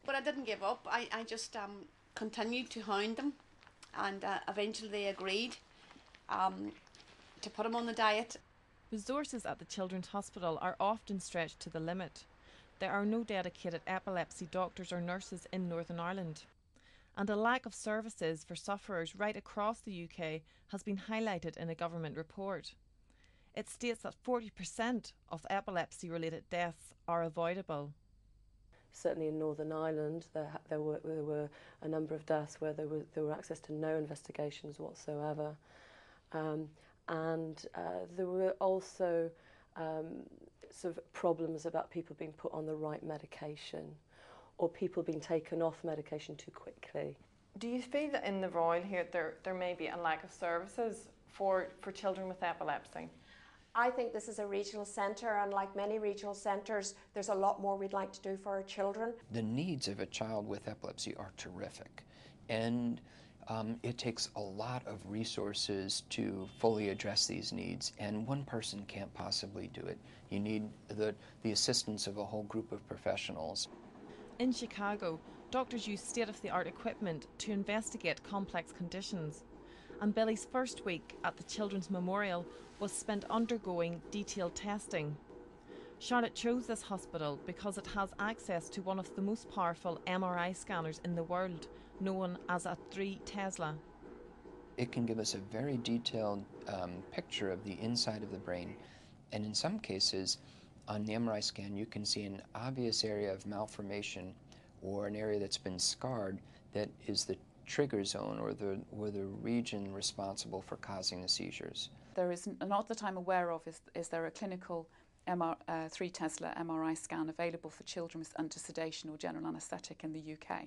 But I didn't give up. I just continued to hound them, and eventually they agreed to put him on the diet. Resources at the Children's Hospital are often stretched to the limit. There are no dedicated epilepsy doctors or nurses in Northern Ireland. And a lack of services for sufferers right across the UK has been highlighted in a government report. It states that 40% of epilepsy related deaths are avoidable. Certainly in Northern Ireland, there were a number of deaths where there were access to no investigations whatsoever. And there were also sort of problems about people being put on the right medication or people being taken off medication too quickly. Do you feel that in the Royal here there may be a lack of services for children with epilepsy? I think this is a regional centre, and like many regional centres, there's a lot more we'd like to do for our children. The needs of a child with epilepsy are terrific, and it takes a lot of resources to fully address these needs, and one person can't possibly do it. You need the assistance of a whole group of professionals. In Chicago, doctors use state-of-the-art equipment to investigate complex conditions. And Billy's first week at the Children's Memorial was spent undergoing detailed testing. Charlotte chose this hospital because it has access to one of the most powerful MRI scanners in the world, known as a 3 Tesla. It can give us a very detailed picture of the inside of the brain, and in some cases on the MRI scan you can see an obvious area of malformation or an area that's been scarred that is the trigger zone or the region responsible for causing the seizures. There is, not that I'm aware of, is there a clinical 3 Tesla MRI scan available for children under sedation or general anaesthetic in the UK.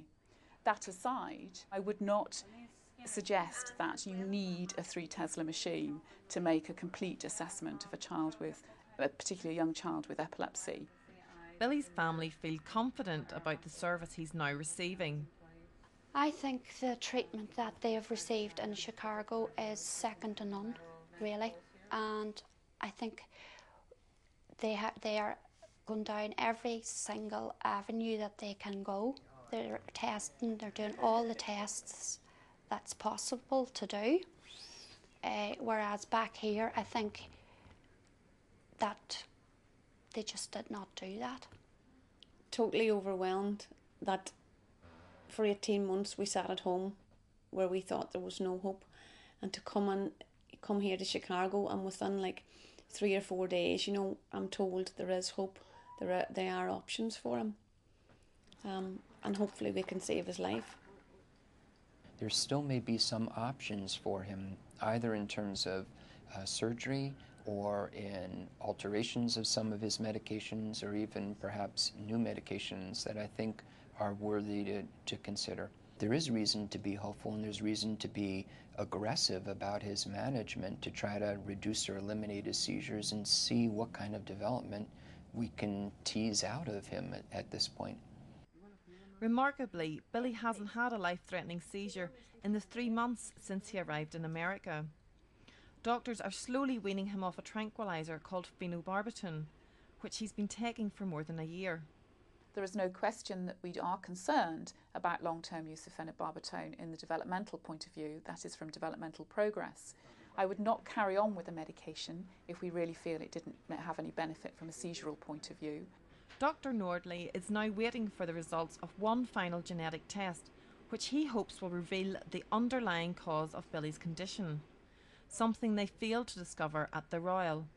That aside, I would not suggest that you need a 3 Tesla machine to make a complete assessment of a child with, particularly a young child with epilepsy. Billy's family feel confident about the service he's now receiving. I think the treatment that they have received in Chicago is second to none, really. And I think they are going down every single avenue that they can go. They're testing, they're doing all the tests that's possible to do. Whereas back here, I think that they just did not do that. Totally overwhelmed that for 18 months we sat at home where we thought there was no hope, and to come here to Chicago, and within like 3 or 4 days, I'm told there is hope, there are options for him, and hopefully we can save his life. There still may be some options for him, either in terms of surgery or in alterations of some of his medications, or even perhaps new medications that I think are worthy to consider. There is reason to be hopeful, and there's reason to be aggressive about his management to try to reduce or eliminate his seizures and see what kind of development we can tease out of him at this point. Remarkably, Billy hasn't had a life-threatening seizure in the 3 months since he arrived in America. Doctors are slowly weaning him off a tranquilizer called phenobarbital, which he's been taking for more than a year. There is no question that we are concerned about long-term use of phenobarbital in the developmental point of view, that is from developmental progress. I would not carry on with the medication if we really feel it didn't have any benefit from a seizural point of view. Dr. Nordley is now waiting for the results of one final genetic test, which he hopes will reveal the underlying cause of Billy's condition, something they failed to discover at the Royal.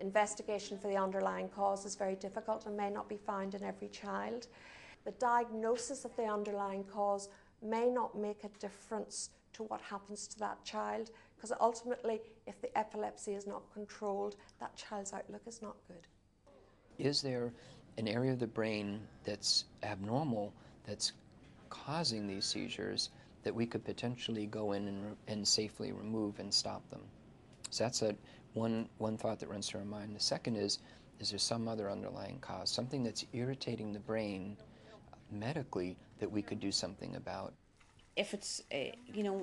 Investigation for the underlying cause is very difficult and may not be found in every child. The diagnosis of the underlying cause may not make a difference to what happens to that child, because ultimately, if the epilepsy is not controlled, that child's outlook is not good. Is there an area of the brain that's abnormal, that's causing these seizures, that we could potentially go in and safely remove and stop them? So that's one thought that runs through our mind. The second is there some other underlying cause, something that's irritating the brain medically that we could do something about? If it's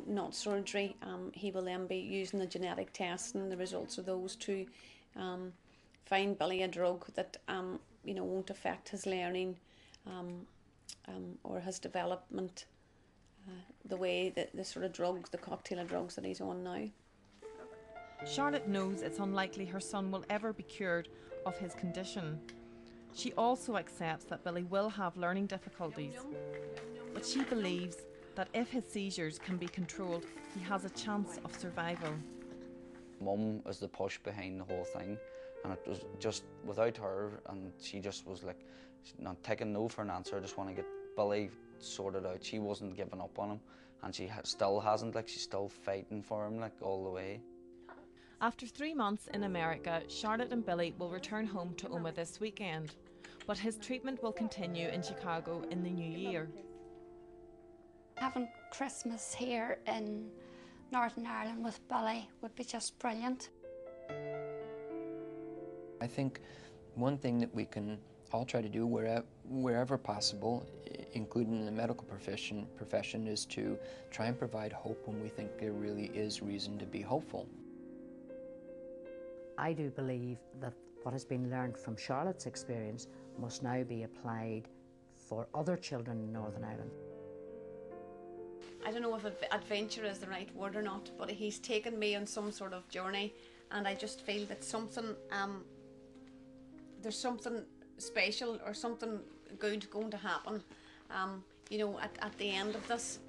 not surgery, he will then be using the genetic tests and the results of those to find Billy a drug that won't affect his learning, or his development, the way that the sort of drugs, the cocktail of drugs that he's on now. Charlotte knows it's unlikely her son will ever be cured of his condition. She also accepts that Billy will have learning difficulties, but she believes that if his seizures can be controlled, he has a chance of survival. Mum is the push behind the whole thing, and it was just without her, and she just was like, not taking no for an answer. I just want to get Billy sorted out. She wasn't giving up on him, and she still hasn't. Like, she's still fighting for him, like, all the way. After 3 months in America, Charlotte and Billy will return home to Omagh this weekend, but his treatment will continue in Chicago in the new year. Having Christmas here in Northern Ireland with Billy would be just brilliant. I think one thing that we can all try to do wherever possible, including in the medical profession, is to try and provide hope when we think there really is reason to be hopeful. I do believe that what has been learned from Charlotte's experience must now be applied for other children in Northern Ireland. I don't know if adventure is the right word or not, but he's taken me on some sort of journey, and I just feel that there's something special or something good going to happen, you know, at the end of this.